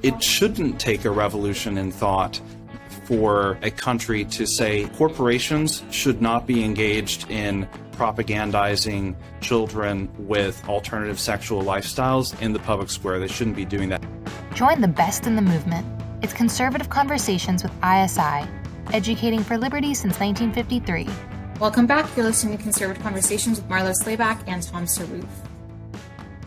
It shouldn't take a revolution in thought for a country to say corporations should not be engaged in propagandizing children with alternative sexual lifestyles in the public square. They shouldn't be doing that. Join the best in the movement. It's Conservative Conversations with ISI, educating for liberty since 1953. Welcome back. You're listening to Conservative Conversations with Marlo Slayback and Tom Saruf.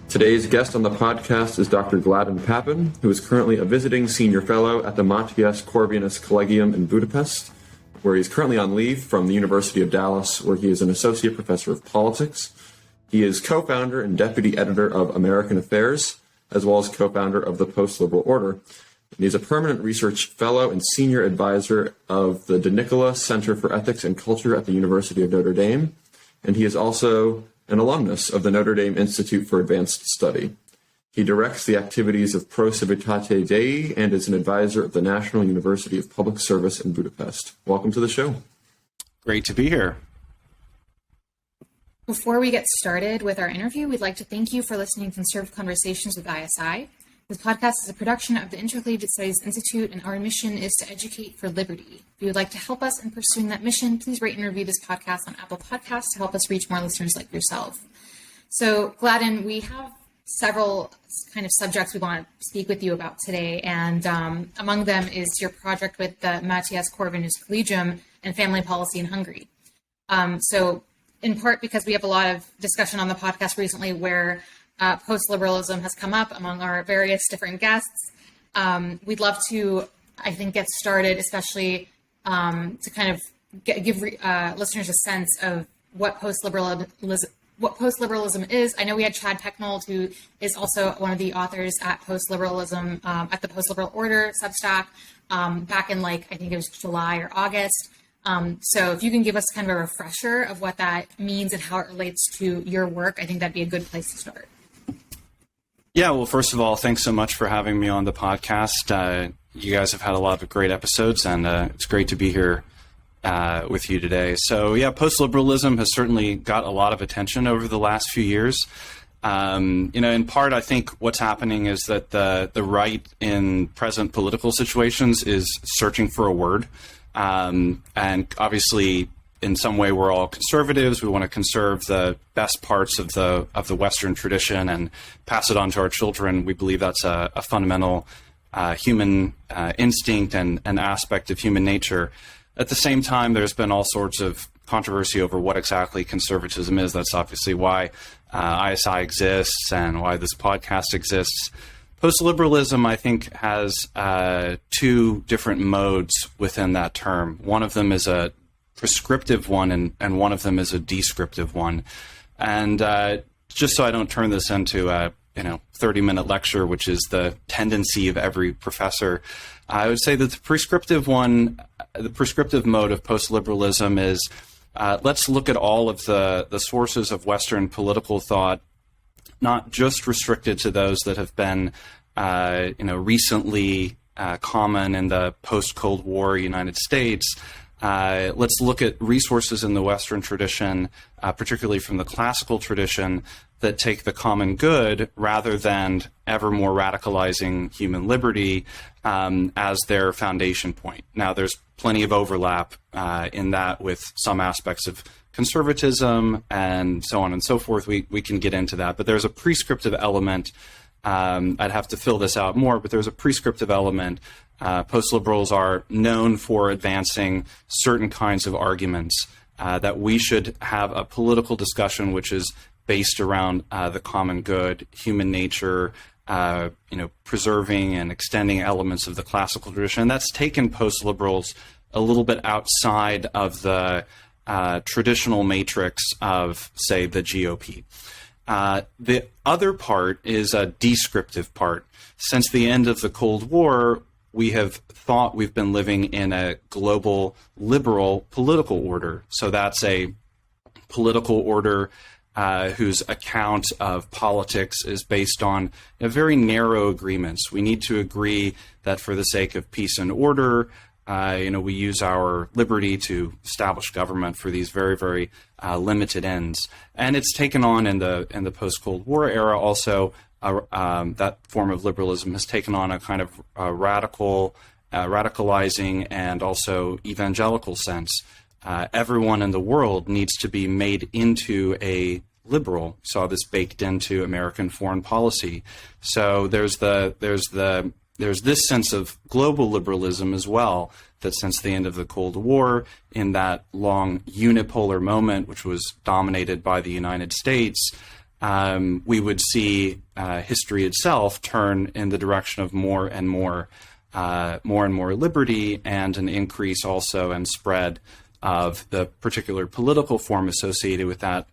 Today's guest on the podcast is Dr. Gladden Pappin, who is currently a visiting senior fellow at the Matthias Corvinus Collegium in Budapest, where he's currently on leave from the University of Dallas, where he is an associate professor of politics. He is co-founder and deputy editor of American Affairs, as well as co-founder of the Postliberal Order. And he's a permanent research fellow and senior advisor of the De Nicola Center for Ethics and Culture at the University of Notre Dame. And he is also an alumnus of the Notre Dame Institute for Advanced Study. He directs the activities of Pro Civitate Dei and is an advisor of the National University of Public Service in Budapest. Welcome to the show. Great to be here. Before we get started with our interview, we'd like to thank you for listening to Conservative Conversations with ISI. This podcast is a production of the Intercollegiate Studies Institute, and our mission is to educate for liberty. If you would like to help us in pursuing that mission, please rate and review this podcast on Apple Podcasts to help us reach more listeners like yourself. So, Gladden, we have several kind of subjects we want to speak with you about today, and among them is your project with the Matthias Corvinus Collegium and family policy in Hungary. So, in part because we have a lot of discussion on the podcast recently where post-liberalism has come up among our various different guests. We'd love to, I think, get started, especially to kind of give listeners a sense of what post-liberalism is. I know we had Chad Pecknold, who is also one of the authors at post-liberalism, at the Postliberal Order substack, back in I think it was July or August. So if you can give us kind of a refresher of what that means and how it relates to your work, I think that'd be a good place to start. Yeah, well, first of all, thanks so much for having me on the podcast. You guys have had a lot of great episodes, and it's great to be here with you today. So, yeah, post-liberalism has certainly got a lot of attention over the last few years. In part, I think what's happening is that the right in present political situations is searching for a word. And obviously, in some way, we're all conservatives. We want to conserve the best parts of the Western tradition and pass it on to our children. We believe that's a fundamental human instinct and an aspect of human nature. At the same time, there's been all sorts of controversy over what exactly conservatism is. That's obviously why ISI exists and why this podcast exists. Post-liberalism, I think, has two different modes within that term. One of them is a prescriptive one, and one of them is a descriptive one. And just so I don't turn this into a 30-minute lecture, which is the tendency of every professor, I would say that the prescriptive mode of post-liberalism is let's look at all of the sources of Western political thought, not just restricted to those that have been, recently common in the post-Cold War United States. Let's look at resources in the Western tradition, particularly from the classical tradition, that take the common good rather than ever more radicalizing human liberty as their foundation point. Now, there's plenty of overlap in that with some aspects of conservatism and so on and so forth. We can get into that, but there's a prescriptive element. I'd have to fill this out more, but there's a prescriptive element. Post-liberals are known for advancing certain kinds of arguments that we should have a political discussion which is based around the common good, human nature, preserving and extending elements of the classical tradition. And that's taken post-liberals a little bit outside of the traditional matrix of, say, the GOP. The other part is a descriptive part. Since the end of the Cold War, we have thought we've been living in a global liberal political order. So that's a political order whose account of politics is based on very narrow agreements. We need to agree that for the sake of peace and order, we use our liberty to establish government for these very, very limited ends. And it's taken on in the post-Cold War era also that form of liberalism has taken on a kind of radicalizing and also evangelical sense. Everyone in the world needs to be made into a liberal. Saw this baked into American foreign policy. So there's this sense of global liberalism as well, that since the end of the Cold War, in that long unipolar moment, which was dominated by the United States, we would see history itself turn in the direction of more and more liberty, and an increase also and spread of the particular political form associated with that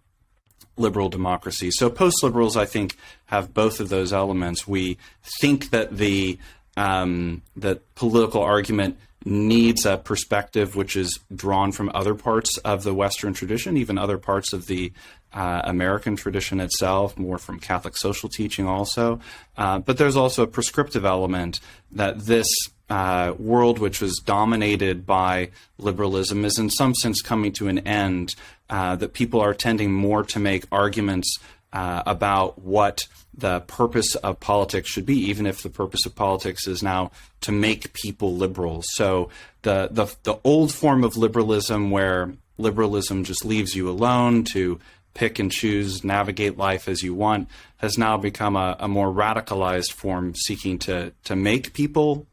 liberal democracy. So post-liberals, I think, have both of those elements. We think that the political argument needs a perspective which is drawn from other parts of the Western tradition, even other parts of the American tradition itself, more from Catholic social teaching also. But there's also a prescriptive element that this world which was dominated by liberalism is in some sense coming to an end, that people are tending more to make arguments about what the purpose of politics should be, even if the purpose of politics is now to make people liberals. So the old form of liberalism, where liberalism just leaves you alone to pick and choose, navigate life as you want, has now become a more radicalized form, seeking to make people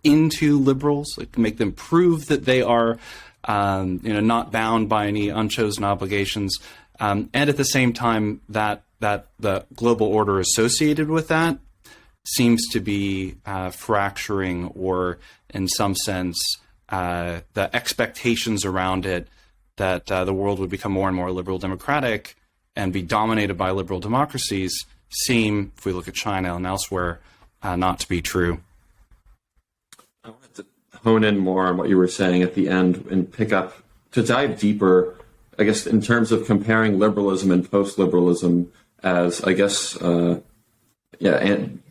into liberals, like make them prove that they are not bound by any unchosen obligations, and at the same time that the global order associated with that seems to be fracturing, or in some sense the expectations around it that the world would become more and more liberal democratic and be dominated by liberal democracies seem, if we look at China and elsewhere, not to be true. I wanted to hone in more on what you were saying at the end and to dive deeper, I guess, in terms of comparing liberalism and post-liberalism as, I guess, and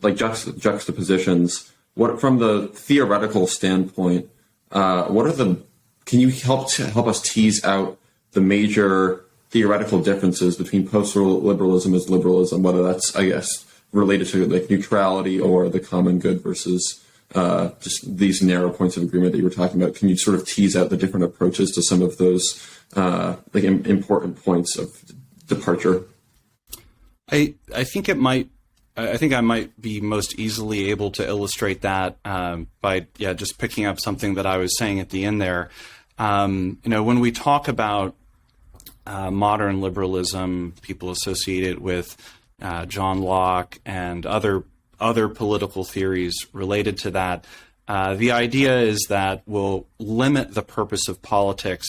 like juxtapositions. What, from the theoretical standpoint, can you help us tease out the major theoretical differences between post-liberalism as liberalism, whether that's, I guess, related to like neutrality or the common good versus just these narrow points of agreement that you were talking about? Can you sort of tease out the different approaches to some of those important points of departure? I think I might be most easily able to illustrate that by just picking up something that I was saying at the end there. When we talk about modern liberalism, people associate it with John Locke and other political theories related to that. The idea is that we'll limit the purpose of politics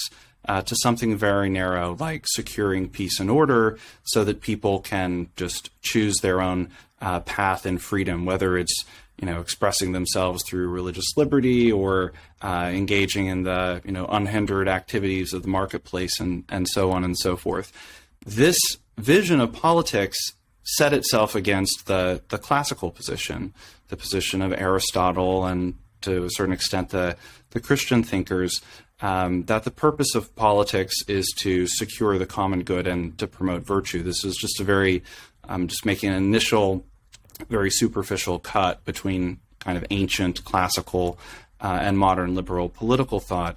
to something very narrow, like securing peace and order, so that people can just choose their own path and freedom, whether it's expressing themselves through religious liberty or engaging in the unhindered activities of the marketplace and so on and so forth. This vision of politics set itself against the classical position, the position of Aristotle and to a certain extent the Christian thinkers, that the purpose of politics is to secure the common good and to promote virtue. This is just just making an initial, very superficial cut between kind of ancient classical and modern liberal political thought.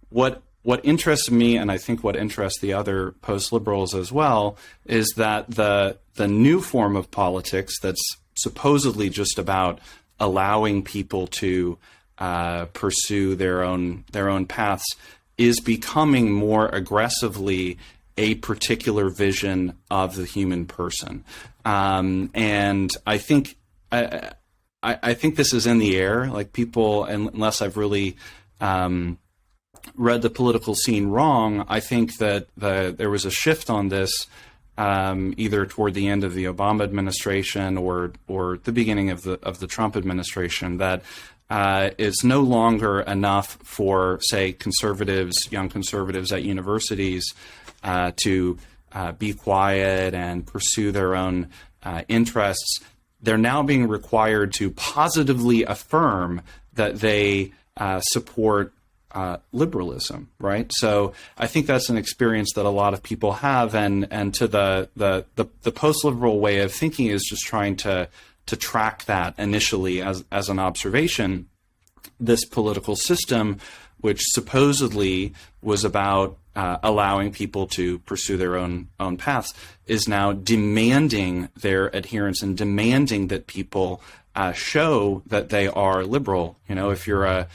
What interests me, and I think what interests the other post-liberals as well, is that the new form of politics that's supposedly just about allowing people to pursue their own paths is becoming more aggressively a particular vision of the human person, and I think this is in the air. Like, people, unless I've really read the political scene wrong, I think that there was a shift on this either toward the end of the Obama administration or the beginning of the Trump administration, that it's no longer enough for, say, young conservatives at universities to be quiet and pursue their own interests. They're now being required to positively affirm that they support liberalism, right? So I think that's an experience that a lot of people have, and to the post-liberal way of thinking is just trying to track that initially as an observation. This political system, which supposedly was about allowing people to pursue their own paths, is now demanding their adherence and demanding that people show that they are liberal. If you're a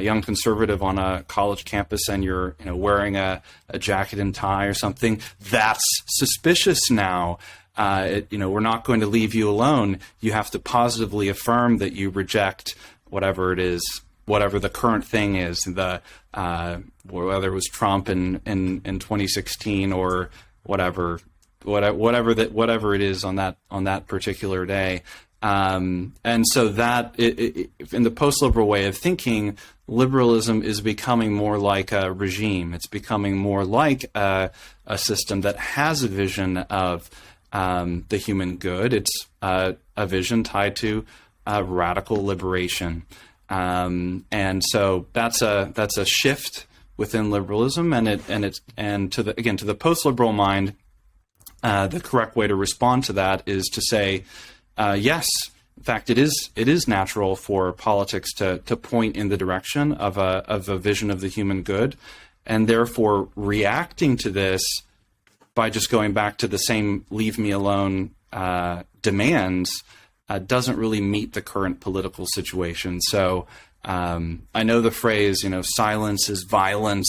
young conservative on a college campus and you're wearing a jacket and tie or something, that's suspicious now. We're not going to leave you alone. You have to positively affirm that you reject whatever it is, whatever the current thing is, whether it was Trump in 2016 or whatever it is on that particular day. And so that in the post-liberal way of thinking, liberalism is becoming more like a regime. It's becoming more like a system that has a vision of the human good. It's a vision tied to radical liberation. And so that's a shift within liberalism, and to the post-liberal mind, the correct way to respond to that is to say, yes, in fact, it is natural for politics to point in the direction of a vision of the human good, and therefore reacting to this by just going back to the same "leave me alone" demands doesn't really meet the current political situation. So I know the phrase, silence is violence,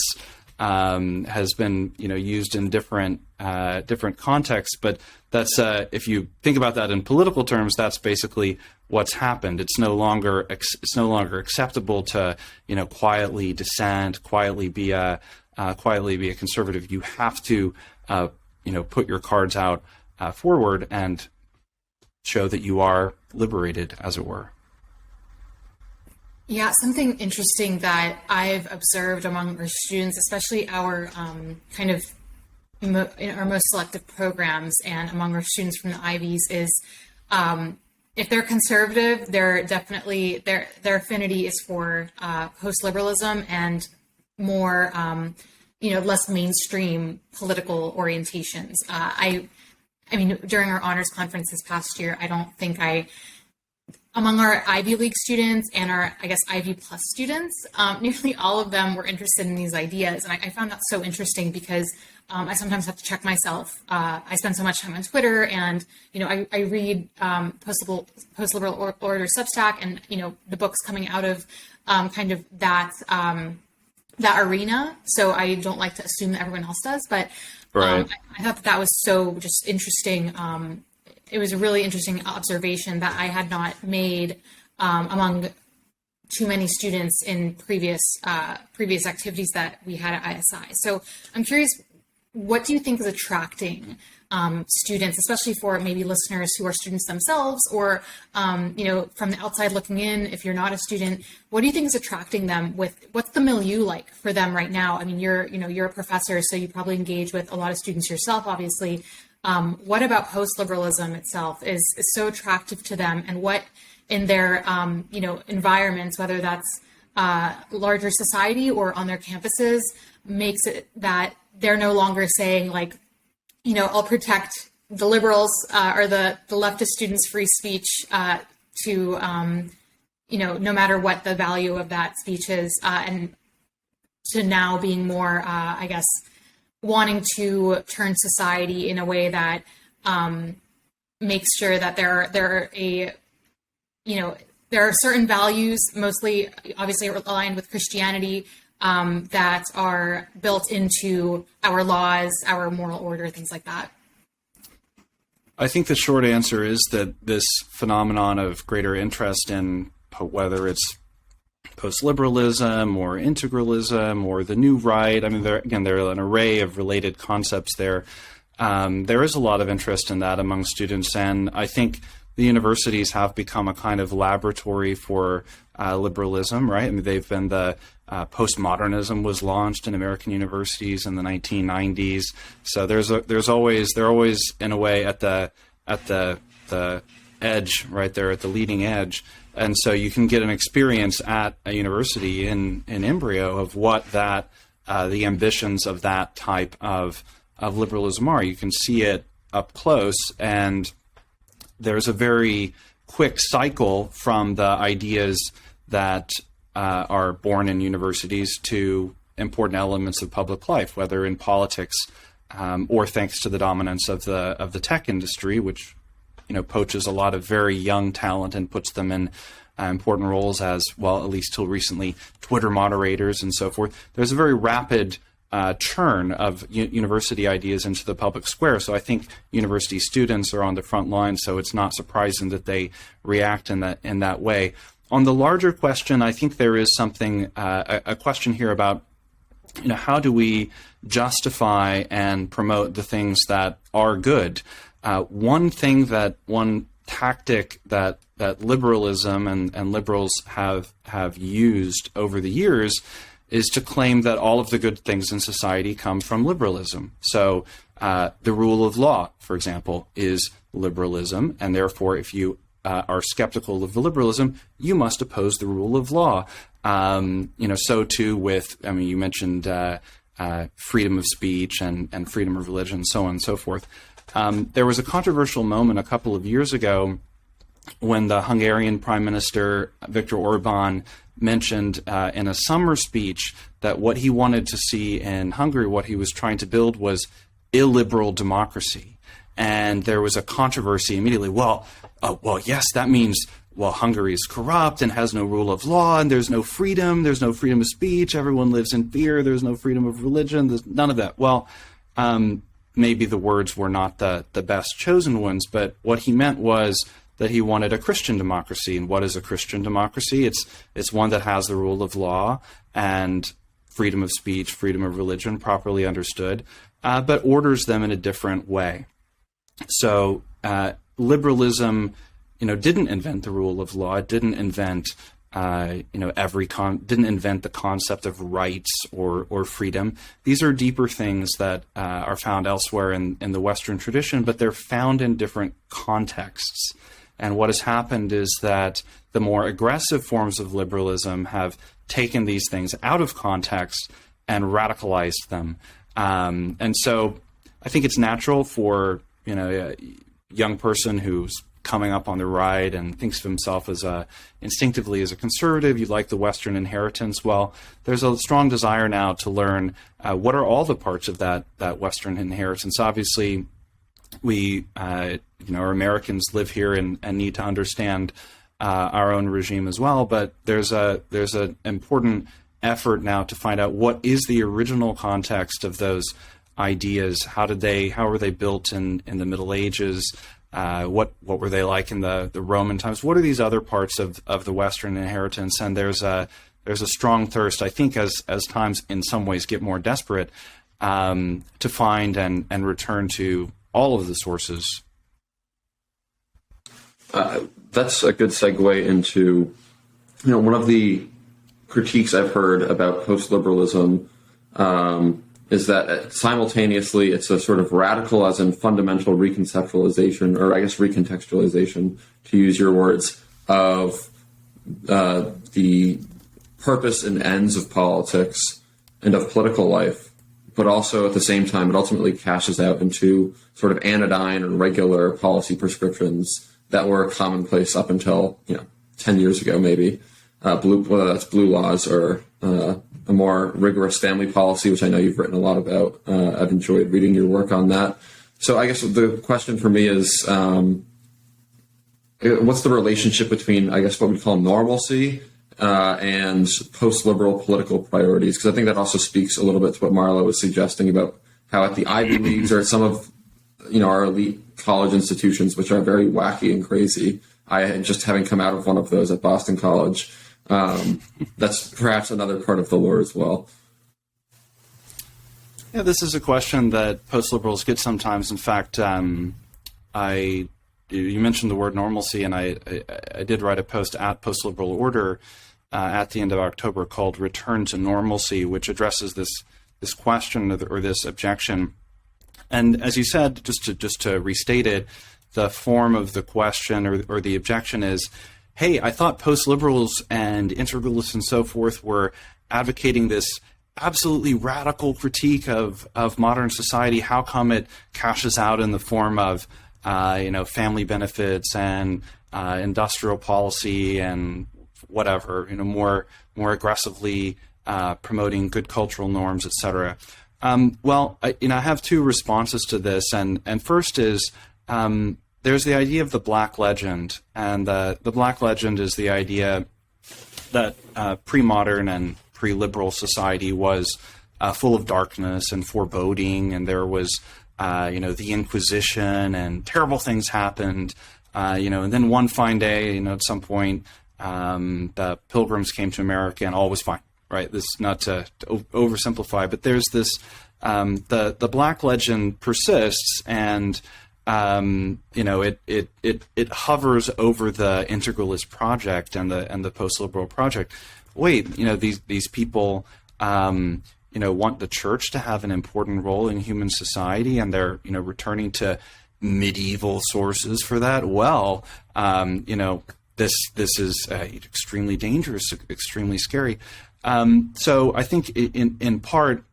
has been, used in different contexts, but that's if you think about that in political terms, that's basically what's happened. It's no longer acceptable to, quietly dissent, quietly be a conservative. You have to, put your cards out forward and show that you are liberated, as it were. Yeah, something interesting that I've observed among our students, especially our our most selective programs and among our students from the Ivies, is if they're conservative, they're definitely their affinity is for post-liberalism and more less mainstream political orientations. I mean, during our honors conference this past year, I don't think among our Ivy League students and our, Ivy Plus students, nearly all of them were interested in these ideas. And I found that so interesting because I sometimes have to check myself. I spend so much time on Twitter and, I read Postliberal Order substack and, the books coming out of that arena. So I don't like to assume that everyone else does, but right. I thought that was so just interesting. It was a really interesting observation that I had not made among too many students in previous activities that we had at ISI. So I'm curious, what do you think is attracting students, especially for maybe listeners who are students themselves, or from the outside looking in, if you're not a student, what do you think is attracting them? What's the milieu like for them right now? I mean, you're a professor, so you probably engage with a lot of students yourself, obviously. What about post-liberalism itself is so attractive to them, and what in their environments, whether that's larger society or on their campuses, makes it that they're no longer saying I'll protect the liberals or the leftist students' free speech to no matter what the value of that speech is, and to now being more wanting to turn society in a way that makes sure that there are certain values, mostly obviously aligned with Christianity, that are built into our laws, our moral order, things like that. I think the short answer is that this phenomenon of greater interest in whether it's post-liberalism or integralism or the new right, I mean, there are an array of related concepts there. There is a lot of interest in that among students, and I think the universities have become a kind of laboratory for liberalism, right? I mean, they've been postmodernism was launched in American universities in the 1990s. So they're always in a way at the edge, right there at the leading edge. And so you can get an experience at a university in embryo of what that the ambitions of that type of liberalism are. You can see it up close, and there's a very quick cycle from the ideas that are born in universities to important elements of public life, whether in politics or thanks to the dominance of the tech industry, which poaches a lot of very young talent and puts them in important roles as, well, at least till recently, Twitter moderators and so forth. There's a very rapid churn of university ideas into the public square. So I think university students are on the front line, so it's not surprising that they react in that way. On the larger question, I think there is something, a question here about, how do we justify and promote the things that are good? One tactic that liberalism and liberals have used over the years is to claim that all of the good things in society come from liberalism. So the rule of law, for example, is liberalism, and therefore if you are skeptical of liberalism, you must oppose the rule of law. So too with, you mentioned freedom of speech and freedom of religion, so on and so forth. There was a controversial moment a couple of years ago when the Hungarian Prime Minister, Viktor Orban, mentioned in a summer speech that what he wanted to see in Hungary, what he was trying to build, was illiberal democracy. And there was a controversy immediately. Well, yes, that means, Hungary is corrupt and has no rule of law, and there's no freedom of speech, everyone lives in fear, there's no freedom of religion, there's none of that. Well, maybe the words were not the best chosen ones, but what he meant was that he wanted a Christian democracy. And what is a Christian democracy? It's one that has the rule of law and freedom of speech, freedom of religion, properly understood, but orders them in a different way. So liberalism, didn't invent the rule of law. It didn't invent, didn't invent the concept of rights or freedom. These are deeper things that are found elsewhere in the Western tradition, but they're found in different contexts. And what has happened is that the more aggressive forms of liberalism have taken these things out of context and radicalized them. And so I think it's natural for, a young person who's coming up on the right and thinks of himself as instinctively as a conservative, you like the Western inheritance. Well, there's a strong desire now to learn what are all the parts of that Western inheritance. Obviously, we, our Americans live here and need to understand our own regime as well. But there's an important effort now to find out what is the original context of those ideas. How were they built in the Middle Ages? What were they like in the Roman times? What are these other parts of the Western inheritance? And there's a strong thirst, I think, as times in some ways get more desperate, to find and return to all of the sources. That's a good segue into, one of the critiques I've heard about post-liberalism is that simultaneously it's a sort of radical, as in fundamental reconceptualization, or I guess recontextualization, to use your words, of the purpose and ends of politics and of political life, but also at the same time it ultimately cashes out into sort of anodyne and regular policy prescriptions that were commonplace up until 10 years ago, maybe. Whether that's blue laws or a more rigorous family policy, which I know you've written a lot about. I've enjoyed reading your work on that. So I guess the question for me is, what's the relationship between, I guess, what we call normalcy and post-liberal political priorities? Because I think that also speaks a little bit to what Molla was suggesting about how at the Ivy Leagues or at some of our elite college institutions, which are very wacky and crazy. I just having come out of one of those at Boston College. That's perhaps another part of the lore as well. Yeah, this is a question that post-liberals get sometimes. In fact, you mentioned the word normalcy, and I did write a post at Postliberal Order at the end of October called "Return to Normalcy," which addresses this question or this objection. And as you said, just to restate it, the form of the question or the objection is, hey, I thought post-liberals and integralists and so forth were advocating this absolutely radical critique of modern society. How come it cashes out in the form of, family benefits and industrial policy and whatever, more aggressively promoting good cultural norms, etc. I have two responses to this, and first is there's the idea of the Black Legend, and the Black Legend is the idea that pre-modern and pre-liberal society was full of darkness and foreboding, and there was the Inquisition, and terrible things happened, and then one fine day, at some point, the Pilgrims came to America and all was fine. Right, this not to oversimplify, but there's this the Black Legend persists, and it hovers over the integralist project and the post-liberal project. Wait, these people want the church to have an important role in human society, and they're returning to medieval sources for that. Well, this is extremely dangerous, extremely scary. So I think in part,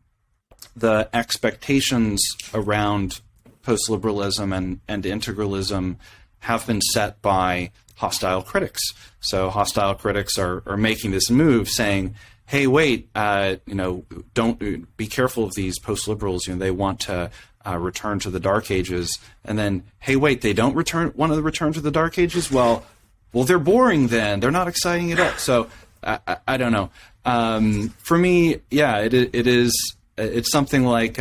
the expectations around post-liberalism and integralism have been set by hostile critics. So hostile critics are making this move saying, hey, wait, don't be careful of these post-liberals. They want to return to the Dark Ages. And then, hey, wait, they don't want to return to the Dark Ages? Well, they're boring then. They're not exciting at all. So I don't know. For me, yeah, it's something like,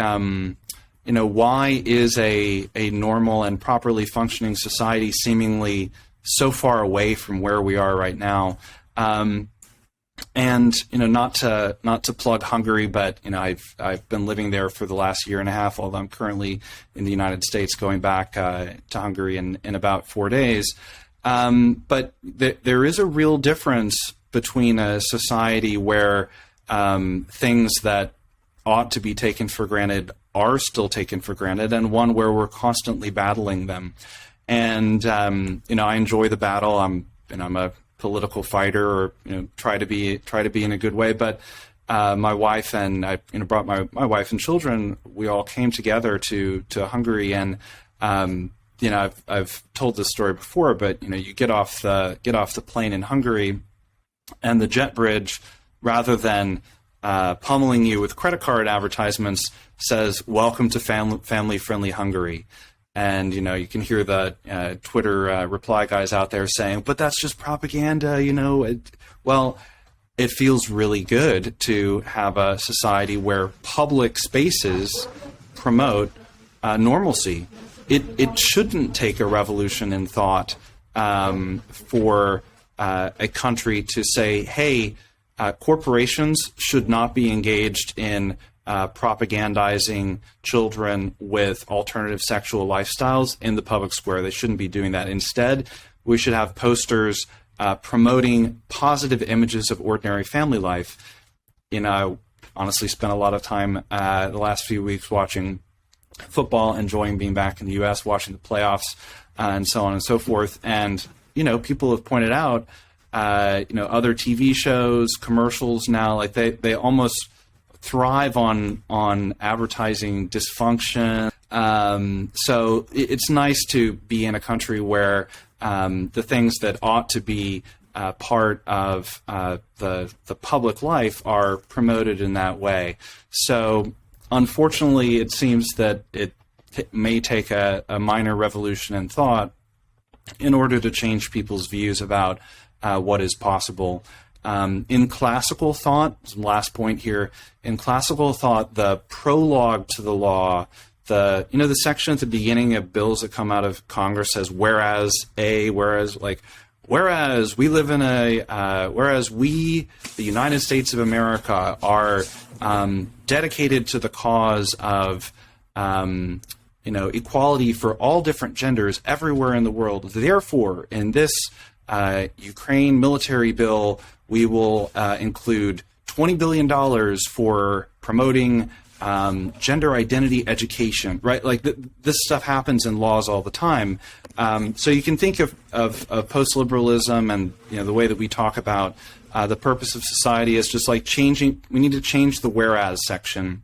why is a normal and properly functioning society seemingly so far away from where we are right now? And not to plug Hungary, but I've been living there for the last year and a half, although I'm currently in the United States, going back to Hungary in about 4 days. But there is a real difference between a society where things that ought to be taken for granted are still taken for granted, and one where we're constantly battling them. And I enjoy the battle. I'm a political fighter, or try to be in a good way. But my wife and I brought my wife and children. We all came together to Hungary, and I've told this story before, but you get off the plane in Hungary, and the jet bridge, rather than pummeling you with credit card advertisements, says, "Welcome to family-friendly Hungary." And, you can hear the Twitter reply guys out there saying, but that's just propaganda, Well, it feels really good to have a society where public spaces promote normalcy. It shouldn't take a revolution in thought for a country to say, hey, corporations should not be engaged in propagandizing children with alternative sexual lifestyles in the public square. They shouldn't be doing that. Instead, we should have posters promoting positive images of ordinary family life. I honestly spent a lot of time the last few weeks watching football, enjoying being back in the U.S., watching the playoffs, and so on and so forth. And, people have pointed out, other TV shows, commercials now, like they almost thrive on advertising dysfunction. So it's nice to be in a country where the things that ought to be part of the public life are promoted in that way. So unfortunately, it seems that it may take a minor revolution in thought in order to change people's views about what is possible. In classical thought, last point here, in classical thought, the prologue to the law, the section at the beginning of bills that come out of Congress says, whereas we live in whereas we, the United States of America, are dedicated to the cause of equality for all different genders everywhere in the world. Therefore, in this Ukraine military bill, we will include $20 billion for promoting gender identity education, right? Like this stuff happens in laws all the time. So you can think of post-liberalism and the way that we talk about the purpose of society is just like changing. We need to change the whereas section.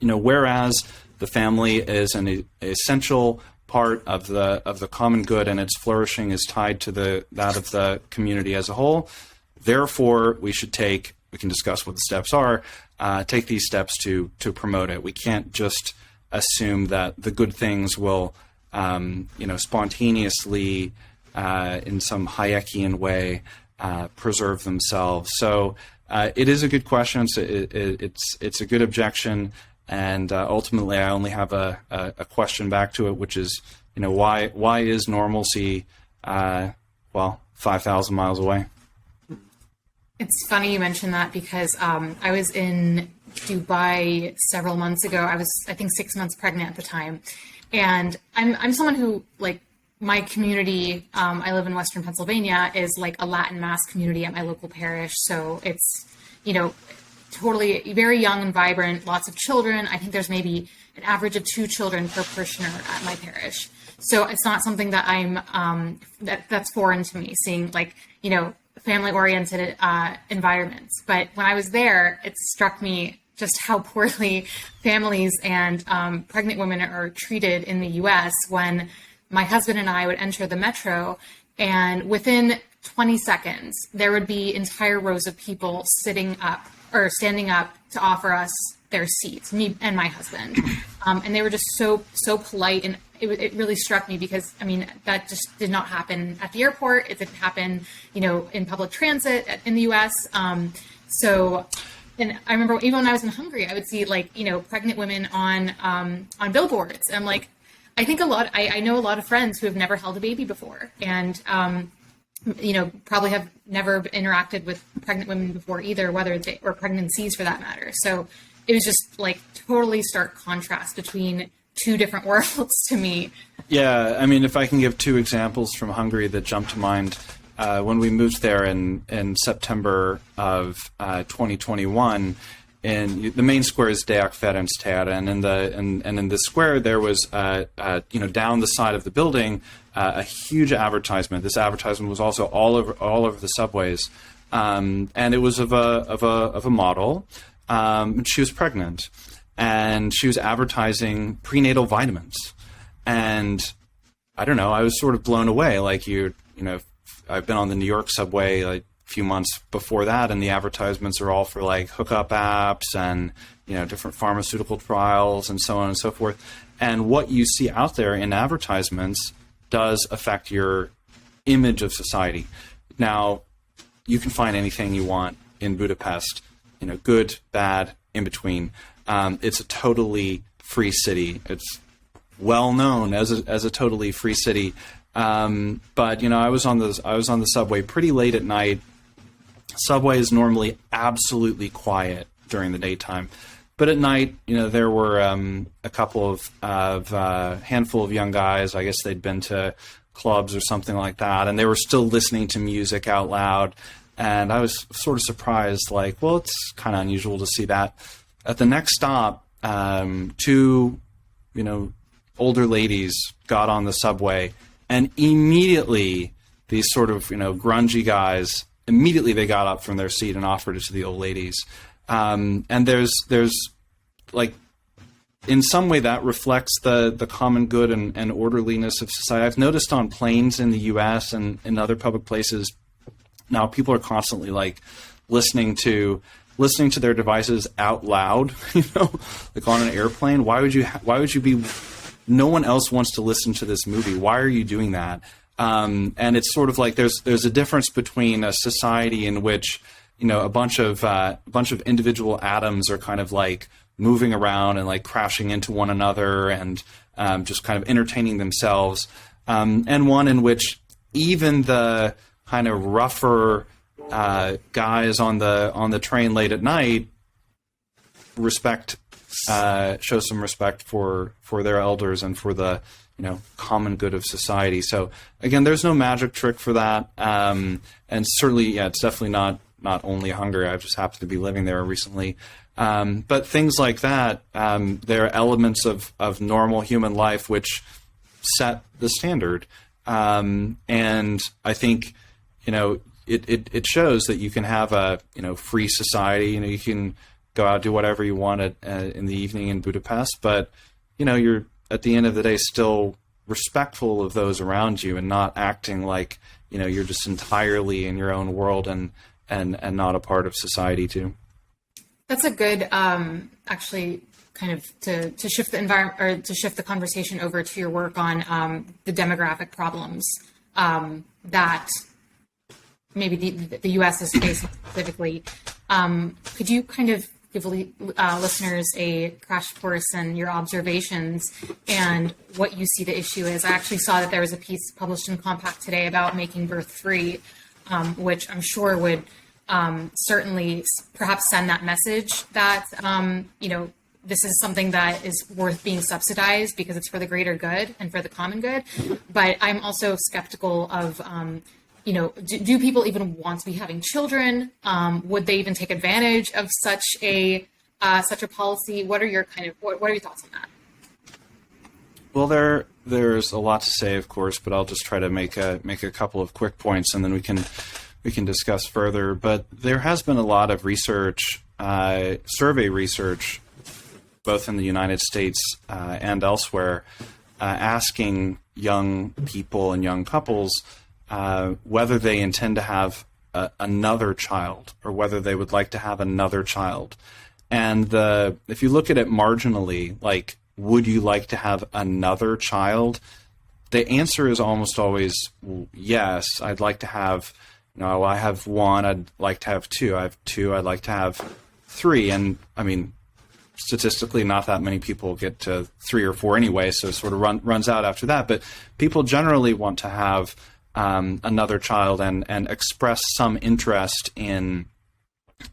Whereas the family is an essential part of the common good and its flourishing is tied to that of the community as a whole. Therefore, we can discuss what the steps are, take these steps to promote it. We can't just assume that the good things will, spontaneously, in some Hayekian way, preserve themselves. So it is a good question. It's a good objection. And ultimately, I only have a question back to it, which is, why is normalcy, 5,000 miles away? It's funny you mentioned that because I was in Dubai several months ago. I was, I think, 6 months pregnant at the time. And I'm someone who, like, my community, I live in Western Pennsylvania, is like a Latin Mass community at my local parish. So it's, totally very young and vibrant, lots of children. I think there's maybe an average of 2 children per parishioner at my parish. So it's not something that that's foreign to me, seeing family-oriented environments. But when I was there, it struck me just how poorly families and pregnant women are treated in the U.S. when my husband and I would enter the metro, and within 20 seconds, there would be entire rows of people sitting up or standing up to offer us their seats, me and my husband. And they were just so polite. And it really struck me because, that just did not happen at the airport. It didn't happen, in public transit in the US. And I remember even when I was in Hungary, I would see pregnant women on billboards. And I'm like, I think I know a lot of friends who have never held a baby before. And, probably have never interacted with pregnant women before either, or pregnancies for that matter. So it was just like totally stark contrast between 2 different worlds to me. Yeah, if I can give 2 examples from Hungary that jump to mind. When we moved there in September of 2021, and the main square is Deák Ferenc tér, and in the square there was down the side of the building a huge advertisement. This advertisement was also all over the subways, and it was of a model. She was pregnant, and she was advertising prenatal vitamins, and I don't know, I was sort of blown away. Like I've been on the New York subway a few months before that, and the advertisements are all for like hookup apps and different pharmaceutical trials and so on and so forth. And what you see out there in advertisements does affect your image of society. Now, you can find anything you want in Budapest, good, bad, in between. It's a totally free city. It's well known as a totally free city. But I was on the subway pretty late at night. Subway is normally absolutely quiet during the daytime, but at night, there were a couple of handful of young guys. I guess they'd been to clubs or something like that, and they were still listening to music out loud. And I was sort of surprised, like, well, it's kind of unusual to see that. At the next stop, 2, older ladies got on the subway, and immediately these sort of, grungy guys, immediately they got up from their seat and offered it to the old ladies. And there's like, in some way that reflects the common good and orderliness of society. I've noticed on planes in the U.S. and in other public places, now people are constantly like listening to their devices out loud, like on an airplane. Why would you be, no one else wants to listen to this movie. Why are you doing that? And it's sort of like there's a difference between a society in which, a bunch of individual atoms are kind of like moving around and like crashing into one another and just kind of entertaining themselves, and one in which even the kind of rougher guys on the train late at night show some respect for their elders and for the common good of society. So again, there's no magic trick for that, and certainly, it's definitely not not only Hungary. I just happened to be living there recently. But things like that, there are elements of normal human life which set the standard. And I think, it shows that you can have a, free society. You can go out, do whatever you want in the evening in Budapest, but, you're at the end of the day still respectful of those around you and not acting like, you're just entirely in your own world and not a part of society too. That's a good, actually, kind of to shift the environment or to shift the conversation over to your work on the demographic problems that maybe the U.S. is facing specifically. Could you kind of give listeners a crash course in your observations and what you see the issue is? I actually saw that there was a piece published in Compact today about making birth free, which I'm sure would certainly perhaps send that message that, this is something that is worth being subsidized because it's for the greater good and for the common good. But I'm also skeptical of, do people even want to be having children? Would they even take advantage of such a policy? What are your what are your thoughts on that? Well, there's a lot to say, of course, but I'll just try to make a couple of quick points, and then we can discuss further. But there has been a lot of research, survey research, both in the United States and elsewhere, asking young people and young couples whether they intend to have another child or whether they would like to have another child. And if you look at it marginally, like, would you like to have another child? The answer is almost always yes. I'd like to have, I have one, I'd like to have two. I have two, I'd like to have three. And I mean, statistically, not that many people get to 3 or 4 anyway, so it sort of runs out after that. But people generally want to have another child and express some interest in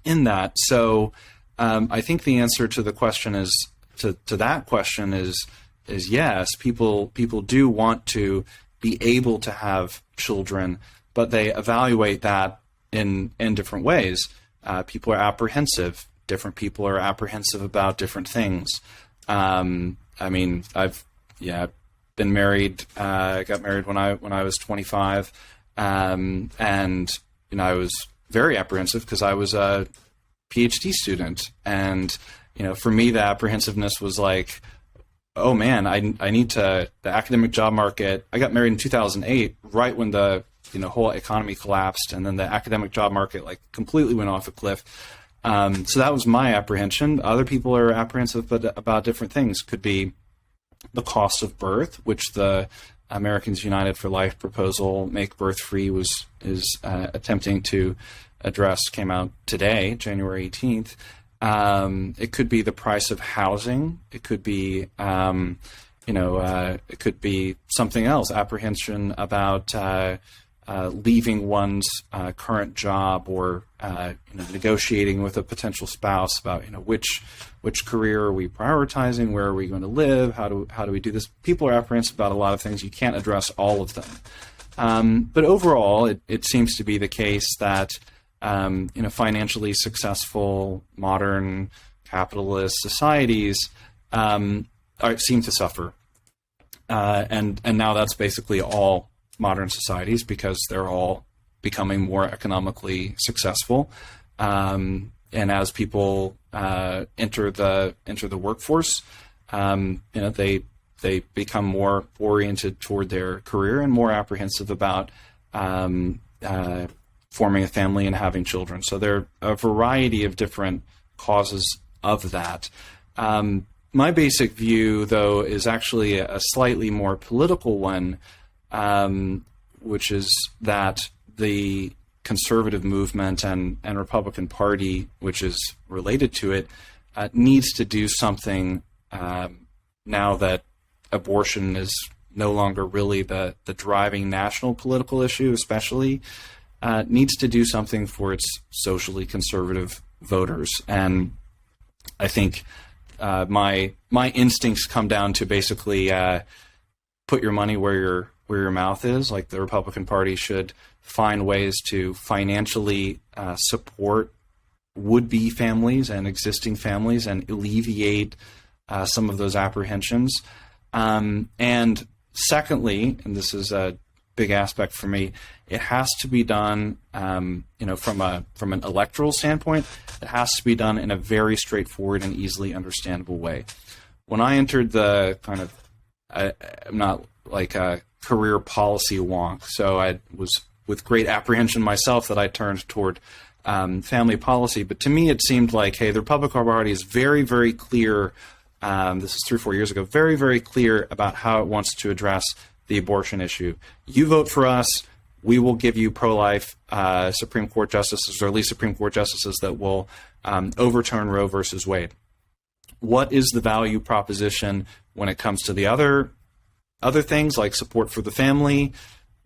that. So I think the answer to the question is to that question is yes. People do want to be able to have children, but they evaluate that in different ways. People are apprehensive. Different people are apprehensive about different things. I mean, I've been married. I got married when I was 25, and I was very apprehensive because I was a PhD student, and for me the apprehensiveness was like, oh man, I need to the academic job market. I got married in 2008, right when the whole economy collapsed, and then the academic job market like completely went off a cliff. So that was my apprehension. Other people are apprehensive about different things. Could be the cost of birth, which the Americans United for Life proposal, Make Birth Free, is attempting to address, came out today, January 18th. It could be the price of housing. It could be, it could be something else, apprehension about leaving one's current job, or negotiating with a potential spouse about which career are we prioritizing, where are we going to live, how do we do this. People are apprehensive about a lot of things. You can't address all of them, but overall it seems to be the case that financially successful modern capitalist societies seem to suffer, and now that's basically all modern societies, because they're all becoming more economically successful, and as people enter the workforce, they become more oriented toward their career and more apprehensive about forming a family and having children. So there are a variety of different causes of that. My basic view, though, is actually a slightly more political one, which is that the conservative movement and Republican Party, which is related to it, needs to do something now that abortion is no longer really the driving national political issue, especially, needs to do something for its socially conservative voters. And I think my instincts come down to basically put your money where your mouth is. Like, the Republican Party should find ways to financially support would-be families and existing families and alleviate some of those apprehensions. And secondly, and this is a big aspect for me, it has to be done, from an electoral standpoint, it has to be done in a very straightforward and easily understandable way. When I entered the I'm not like a career policy wonk, so I was with great apprehension myself that I turned toward family policy. But to me, it seemed like, hey, the Republican Party is very, very clear. This is 3 or 4 years ago, very, very clear about how it wants to address the abortion issue. You vote for us, we will give you pro-life Supreme Court justices, or at least Supreme Court justices that will overturn Roe versus Wade. What is the value proposition when it comes to the other things like support for the family?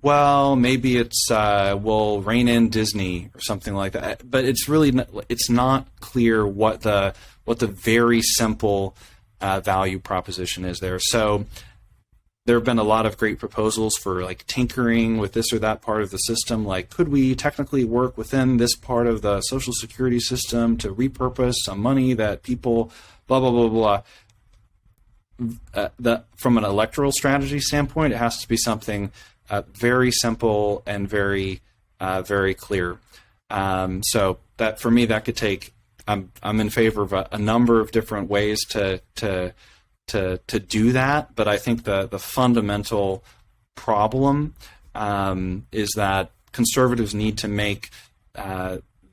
Well, maybe it's we'll rein in Disney or something like that. But it's not clear what the very simple value proposition is there. So there have been a lot of great proposals for like tinkering with this or that part of the system. Like, could we technically work within this part of the Social Security system to repurpose some money that people blah, blah, blah, blah. From an electoral strategy standpoint, it has to be something very simple and very, very clear. So that for me, that could take. I'm in favor of a number of different ways to do that, but I think the fundamental problem is that conservatives need to make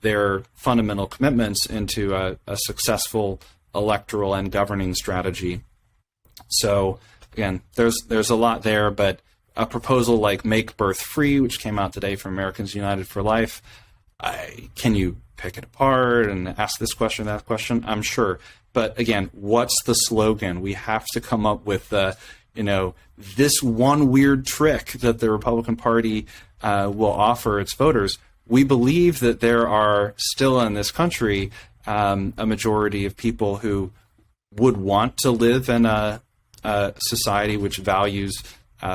their fundamental commitments into a successful electoral and governing strategy. So again, there's a lot there, but a proposal like Make Birth Free, which came out today from Americans United for Life, can you pick it apart and ask this question, that question? I'm sure. But again, what's the slogan? We have to come up with this one weird trick that the Republican Party will offer its voters. We believe that there are still in this country a majority of people who would want to live in a society which values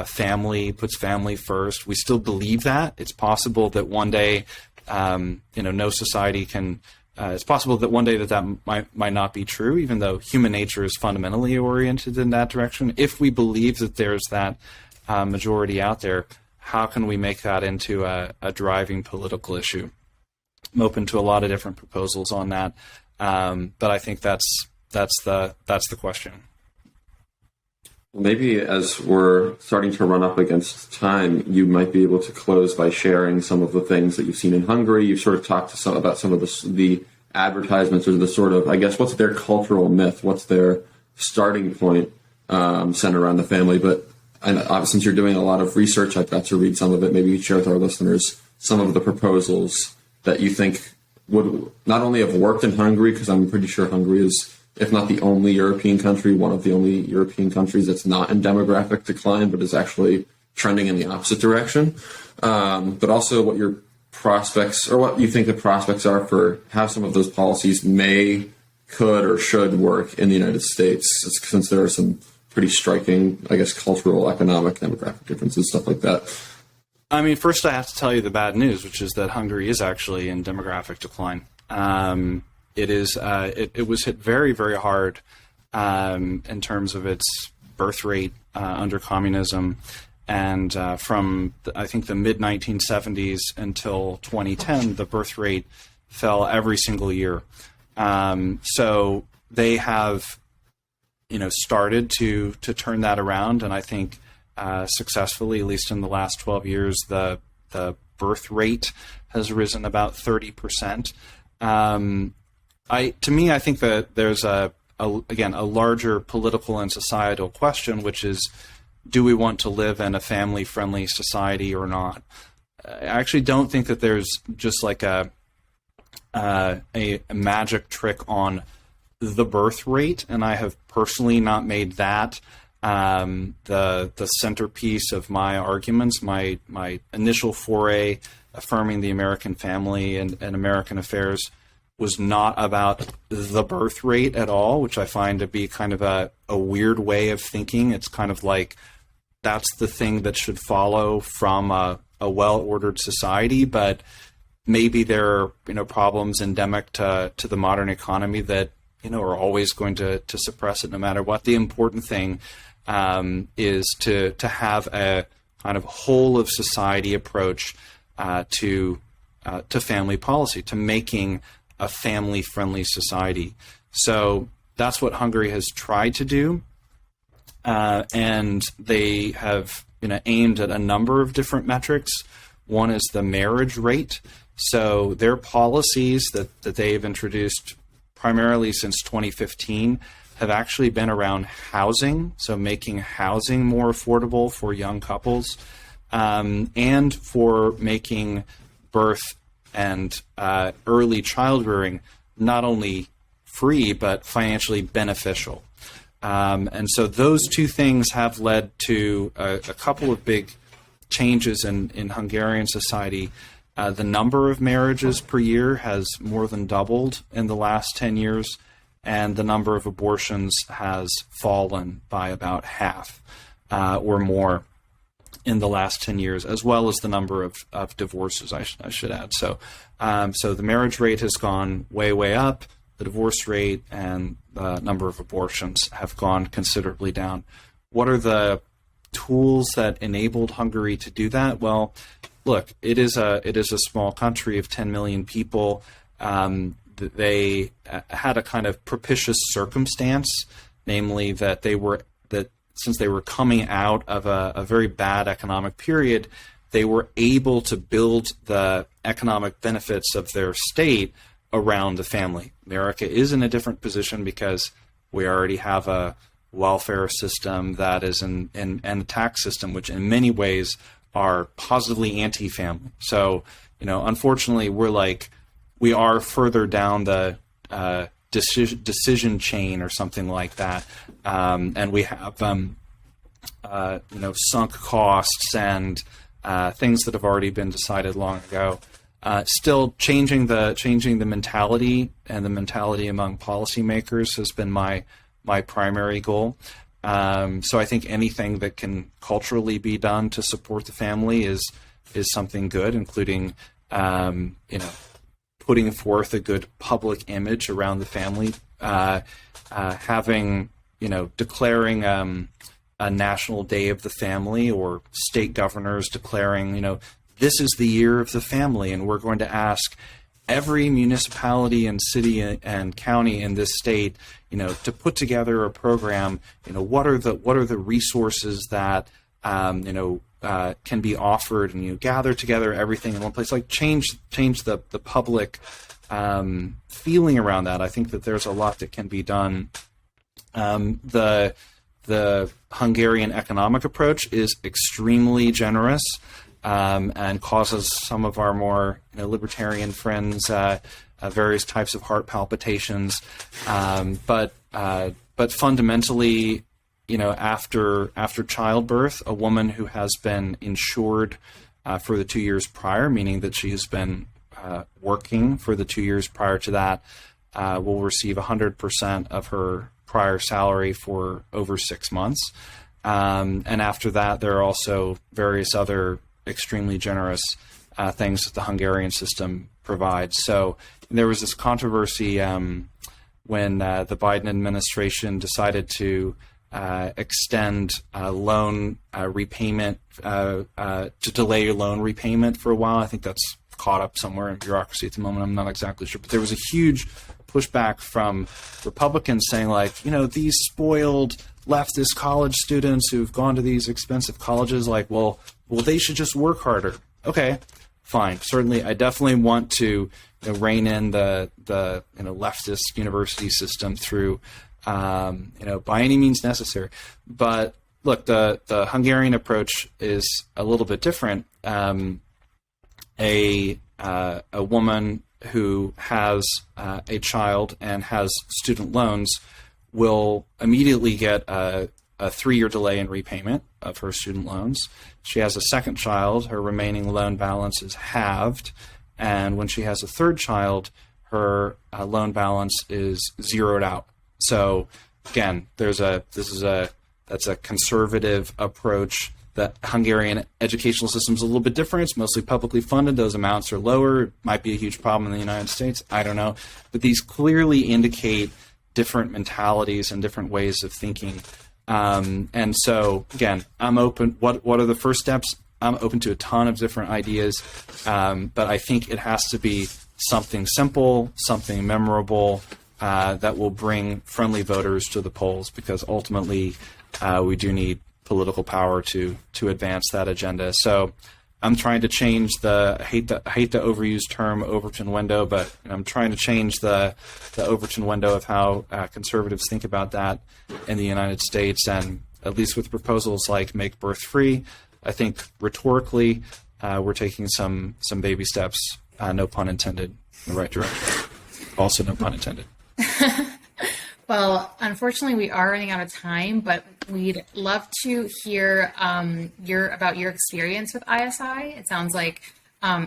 family, puts family first. We still believe that. It's possible that one day, no society can. It's possible that one day that might not be true, even though human nature is fundamentally oriented in that direction. If we believe that there's that majority out there, how can we make that into a driving political issue? I'm open to a lot of different proposals on that, but I think that's the question. Maybe as we're starting to run up against time, you might be able to close by sharing some of the things that you've seen in Hungary. You've sort of talked about some of the advertisements, or the sort of, I guess, what's their cultural myth? What's their starting point centered around the family? But since you're doing a lot of research, I've got to read some of it. Maybe you share with our listeners some of the proposals that you think would not only have worked in Hungary, because I'm pretty sure Hungary is, if not the only European country, one of the only European countries that's not in demographic decline, but is actually trending in the opposite direction. But also what your prospects, or what you think the prospects are for how some of those policies could, or should work in the United States, since there are some pretty striking, I guess, cultural, economic, demographic differences, stuff like that. I mean, first I have to tell you the bad news, which is that Hungary is actually in demographic decline. It was hit very, very hard in terms of its birth rate under communism, and from I think the mid 1970s until 2010, the birth rate fell every single year. So they have, started to turn that around, and I think successfully, at least in the last 12 years, the birth rate has risen about 30%. To me, I think that there's a larger political and societal question, which is, do we want to live in a family-friendly society or not? I actually don't think that there's just like a magic trick on the birth rate, and I have personally not made that the centerpiece of my arguments. My initial foray affirming the American family and American affairs was not about the birth rate at all, which I find to be kind of a weird way of thinking. It's kind of like that's the thing that should follow from a a well-ordered society, but maybe there are, problems endemic to the modern economy that, are always going to suppress it no matter what. The important thing is to have a kind of whole of society approach to family policy, to making a family-friendly society. So that's what Hungary has tried to do, and they have aimed at a number of different metrics. One is the marriage rate. So their policies that they've introduced primarily since 2015 have actually been around housing, so making housing more affordable for young couples, and for making birth and early child-rearing not only free, but financially beneficial. And so those two things have led to a couple of big changes in Hungarian society. The number of marriages per year has more than doubled in the last 10 years, and the number of abortions has fallen by about half or more in the last 10 years, as well as the number of divorces, I should add. So the marriage rate has gone way up. The divorce rate and the number of abortions have gone considerably down. What are the tools that enabled Hungary to do that? Well, look, it is a small country of 10 million people. They had a kind of propitious circumstance, namely that since they were coming out of a very bad economic period, they were able to build the economic benefits of their state around the family. America is in a different position because we already have a welfare system that is and a tax system which in many ways are positively anti-family. So, unfortunately, we are further down the decision chain or something like that, and we have sunk costs and things that have already been decided long ago. Still changing the mentality and the mentality among policymakers has been my primary goal. So I think anything that can culturally be done to support the family is something good, including putting forth a good public image around the family, declaring a national day of the family, or state governors declaring, this is the year of the family, and we're going to ask every municipality and city and county in this state, to put together a program. What are the resources that can be offered, and gather together everything in one place. Like change the public feeling around that. I think that there's a lot that can be done. The Hungarian economic approach is extremely generous. And causes some of our more libertarian friends various types of heart palpitations. But fundamentally, after childbirth, a woman who has been insured for the 2 years prior, meaning that she has been working for the 2 years prior to that, will receive 100% of her prior salary for over 6 months. And after that, there are also various other extremely generous things that the Hungarian system provides. So there was this controversy when the Biden administration decided to extend loan repayment, to delay loan repayment for a while. I think that's caught up somewhere in bureaucracy at the moment. I'm not exactly sure. But there was a huge pushback from Republicans saying, these spoiled leftist college students who've gone to these expensive colleges, well, they should just work harder. Okay, fine. Certainly, I definitely want to rein in the leftist university system through, by any means necessary. But look, the Hungarian approach is a little bit different. A woman who has a child and has student loans will immediately get a 3-year delay in repayment of her student loans. She has a second child, her remaining loan balance is halved, and when she has a third child, her loan balance is zeroed out. So again, that's a conservative approach the Hungarian educational system is a little bit different. It's mostly publicly funded. Those amounts are lower. It might be a huge problem in the United States. I don't know. But these clearly indicate different mentalities and different ways of thinking. And so, again, I'm open. What are the first steps? I'm open to a ton of different ideas. But I think it has to be something simple, something memorable, that will bring friendly voters to the polls, because ultimately we do need political power to advance that agenda. So I'm trying to change I hate the overused term Overton window, but I'm trying to change the Overton window of how conservatives think about that in the United States, and at least with proposals like make birth free, I think rhetorically we're taking some baby steps, no pun intended, in the right direction. Also no pun intended. Well, unfortunately, we are running out of time, but we'd love to hear about your experience with ISI. It sounds like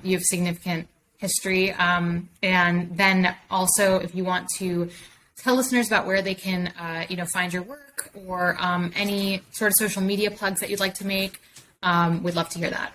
you have significant history. And then also, if you want to tell listeners about where they can find your work, or any sort of social media plugs that you'd like to make, we'd love to hear that.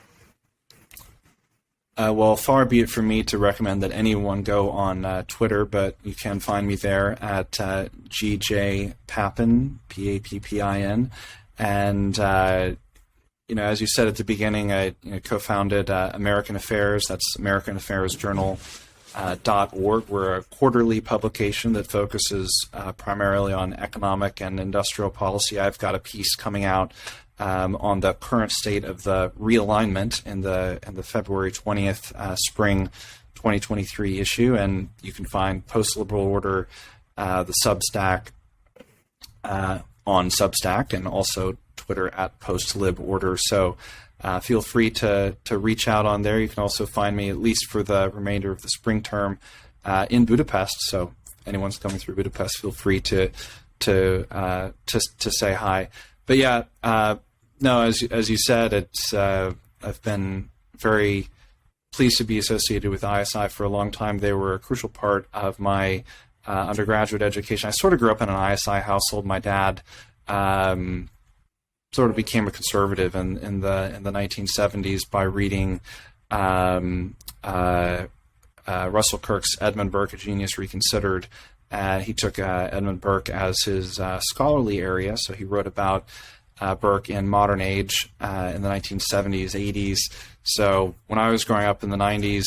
Well, far be it from me to recommend that anyone go on Twitter, but you can find me there at GJ Pappin, Pappin. And, as you said at the beginning, I co-founded American Affairs. That's AmericanAffairsJournal.org. We're a quarterly publication that focuses primarily on economic and industrial policy. I've got a piece coming out on the current state of the realignment in the February 20th spring 2023 issue, and you can find Postliberal Order, the Substack, on Substack, and also Twitter at PostLibOrder. So feel free to reach out on there. You can also find me, at least for the remainder of the spring term, in Budapest. So if anyone's coming through Budapest, feel free to say hi. But yeah, no, as you said, it's I've been very pleased to be associated with ISI for a long time. They were a crucial part of my undergraduate education. I sort of grew up in an ISI household. My dad sort of became a conservative in the 1970s by reading Russell Kirk's Edmund, Burke, A Genius Reconsidered. He took Edmund Burke as his scholarly area, so he wrote about Burke in Modern Age in the 1970s, 80s. So when I was growing up in the 90s,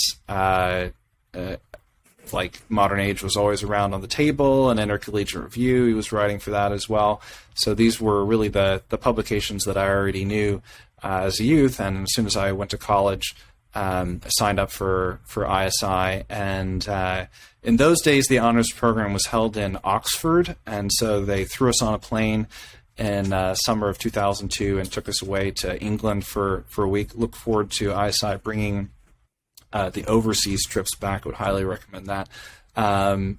like Modern Age was always around on the table, and Intercollegiate Review, he was writing for that as well. So these were really the publications that I already knew as a youth, and as soon as I went to college, I signed up for ISI, and in those days the honors program was held in Oxford, and so they threw us on a plane in summer of 2002 and took us away to England for a week. Look forward to ISI bringing the overseas trips back. Would highly recommend that.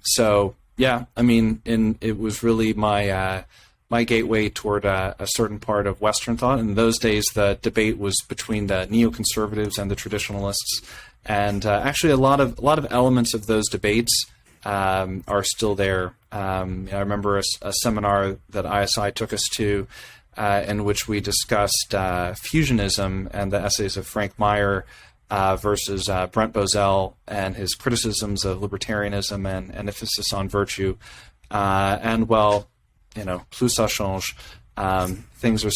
So yeah, I mean, it was really my gateway toward a certain part of Western thought. In those days, the debate was between the neoconservatives and the traditionalists, and actually a lot of elements of those debates are still there. I remember a seminar that ISI took us to in which we discussed fusionism and the essays of Frank Meyer versus Brent Bozell and his criticisms of libertarianism and emphasis on virtue. And well, plus ça change. Things are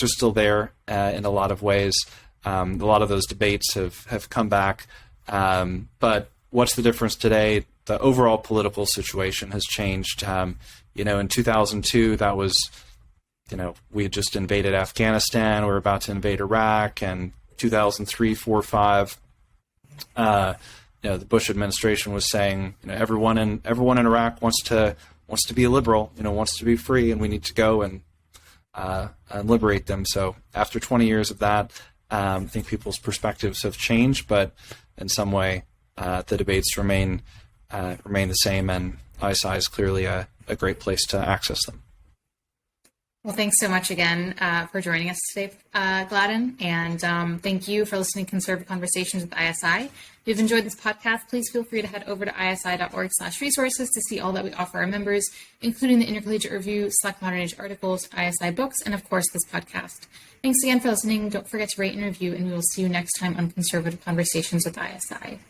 still there in a lot of ways. A lot of those debates have come back. But what's the difference today? The overall political situation has changed. In 2002, that was, we had just invaded Afghanistan. We were about to invade Iraq, and 2003, 4, 5. The Bush administration was saying, everyone in Iraq wants to be a liberal, wants to be free, and we need to go and liberate them. So after 20 years of that, I think people's perspectives have changed, but in some way, the debates remain the same, and ISI is clearly a great place to access them. Well, thanks so much again for joining us today, Gladden, and thank you for listening to Conservative Conversations with ISI. If you've enjoyed this podcast, please feel free to head over to isi.org/resources to see all that we offer our members, including the Intercollegiate Review, select modern age articles, ISI books, and of course this podcast. Thanks again for listening. Don't forget to rate and review, and we will see you next time on Conservative Conversations with ISI.